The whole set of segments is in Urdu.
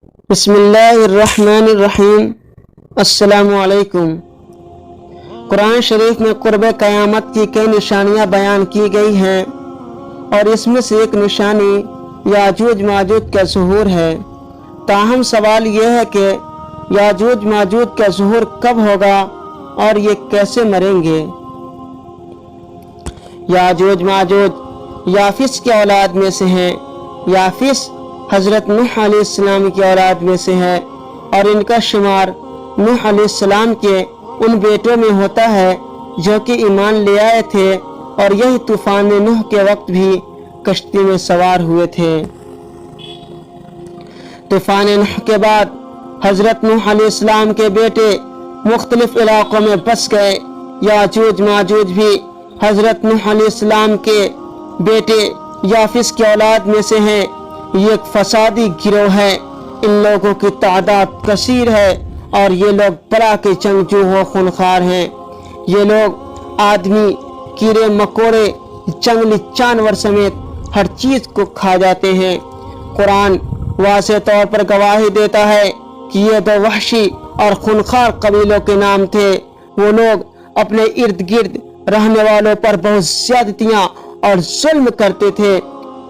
بسم اللہ الرحمن الرحیم۔ السلام علیکم۔ قرآن شریف میں قرب قیامت کی کئی نشانیاں بیان کی گئی ہیں اور اس میں سے ایک نشانی یاجوج ماجوج کا ظہور ہے۔ تاہم سوال یہ ہے کہ یاجوج ماجوج کا ظہور کب ہوگا اور یہ کیسے مریں گے؟ یاجوج ماجوج یافس کی اولاد میں سے ہیں۔ یافس حضرت نوح علیہ السلام کی اولاد میں سے ہے اور ان کا شمار نوح علیہ السلام کے ان بیٹوں میں ہوتا ہے جو کہ ایمان لے آئے تھے اور یہی طوفان نوح کے وقت بھی کشتی میں سوار ہوئے تھے۔ طوفان نوح کے بعد حضرت نوح علیہ السلام کے بیٹے مختلف علاقوں میں بس گئے۔ یاجوج ماجوج بھی حضرت نوح علیہ السلام کے بیٹے یافس کی اولاد میں سے ہیں۔ یہ ایک فسادی گروہ ہے۔ ان لوگوں کی تعداد کثیر ہے اور یہ لوگ بڑا کے جنگجو و خونخوار ہیں۔ یہ لوگ آدمی، کیڑے مکوڑے، جنگلی جانور سمیت ہر چیز کو کھا جاتے ہیں۔ قرآن واضح طور پر گواہی دیتا ہے کہ یہ دو وحشی اور خونخوار قبیلوں کے نام تھے۔ وہ لوگ اپنے ارد گرد رہنے والوں پر بہت زیادتیاں اور ظلم کرتے تھے۔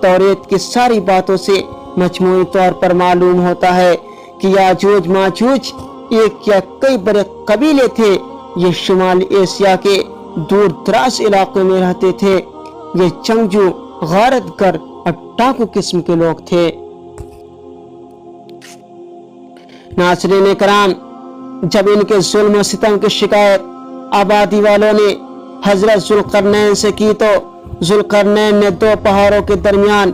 توریت کی ساری باتوں سے مجموعی طور پر معلوم ہوتا ہے کہ یاجوج ماجوج ایک یا کئی بڑے قبیلے تھے۔ یہ شمالی ایشیا کے دور دراز علاقوں میں رہتے تھے۔ یہ جنگجو، غارت گر اور ڈاکو قسم کے لوگ تھے۔ ناظرین کرام، جب ان کے ظلم و ستم کی شکایت آبادی والوں نے حضرت ذوالقرنین سے کی تو ذوالقرنین نے دو پہاڑوں کے درمیان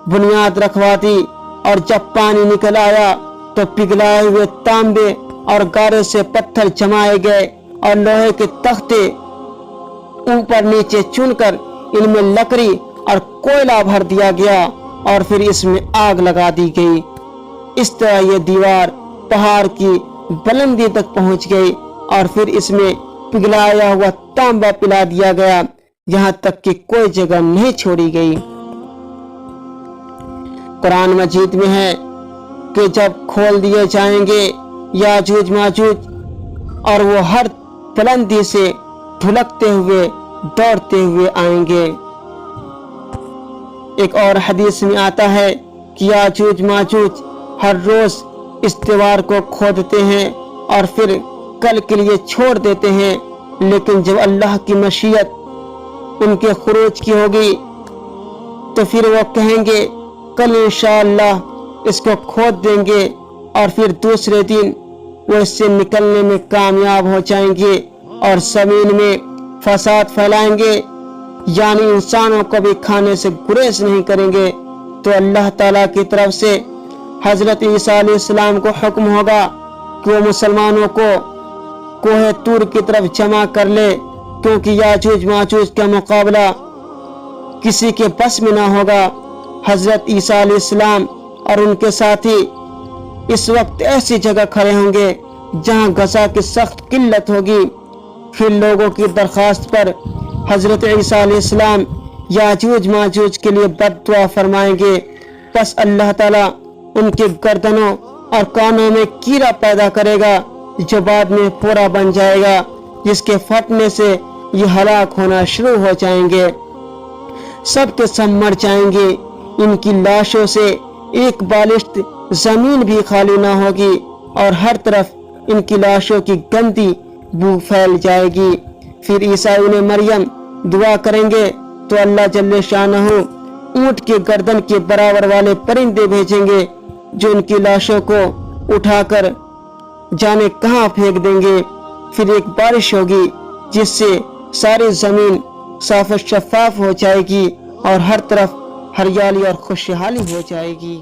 بنیاد رکھوا دی اور جب پانی نکل آیا تو پگھلائے ہوئے تانبے اور گارے سے پتھر جمائے گئے اور لوہے کے تختے اوپر نیچے چن کر ان میں لکڑی اور کوئلہ بھر دیا گیا اور پھر اس میں آگ لگا دی گئی۔ اس طرح یہ دیوار پہاڑ کی بلندی تک پہنچ گئی اور پھر اس میں پگھلایا ہوا تانبا پلا دیا گیا، یہاں تک کہ کوئی جگہ نہیں چھوڑی گئی۔ قرآن مجید میں ہے کہ جب کھول دیے جائیں گے یاجوج ماجوج اور وہ ہر بلندی سے دھلکتے ہوئے دوڑتے ہوئے آئیں گے۔ ایک اور حدیث میں آتا ہے کہ یاجوج ماجوج ہر روز اس دیوار کو کھودتے ہیں اور پھر کل کے لیے چھوڑ دیتے ہیں، لیکن جب اللہ کی مشیت ان کے خروج کی ہوگی تو پھر وہ کہیں گے کل انشاءاللہ اس کو کھود دیں گے اور پھر دوسرے دن وہ اس سے نکلنے میں کامیاب ہو جائیں گے اور زمین میں فساد پھیلائیں گے، یعنی انسانوں کو بھی کھانے سے گریز نہیں کریں گے۔ تو اللہ تعالیٰ کی طرف سے حضرت عیسیٰ علیہ السلام کو حکم ہوگا کہ وہ مسلمانوں کو کوہ طور کی طرف جمع کر لے، کیونکہ یاجوج ماجوج کا مقابلہ کسی کے بس میں نہ ہوگا۔ حضرت عیسیٰ علیہ السلام اور ان کے ساتھی اس وقت ایسی جگہ کھڑے ہوں گے جہاں غذا کی سخت قلت ہوگی۔ پھر لوگوں کی درخواست پر حضرت عیسیٰ علیہ السلام یاجوج ماجوج کے لیے بد دعا فرمائیں گے، پس اللہ تعالیٰ ان کے گردنوں اور کانوں میں کیڑا پیدا کرے گا جو بعد میں پورا بن جائے گا، جس کے پھٹنے سے یہ ہلاک ہونا شروع ہو جائیں گے۔ سب کے سب مر جائیں گے۔ ان کی لاشوں سے ایک بالشت زمین بھی خالی نہ ہوگی اور ہر طرف ان کی لاشوں کی گندی بو پھیل جائے گی۔ پھر عیسیٰ ابن مریم دعا کریں گے تو اللہ جل شانہ اونٹ کے گردن کے برابر والے پرندے بھیجیں گے جو ان کی لاشوں کو اٹھا کر جانے کہاں پھینک دیں گے۔ پھر ایک بارش ہوگی جس سے ساری زمین صاف و شفاف ہو جائے گی اور ہر طرف ہریالی اور خوشحالی ہو جائے گی۔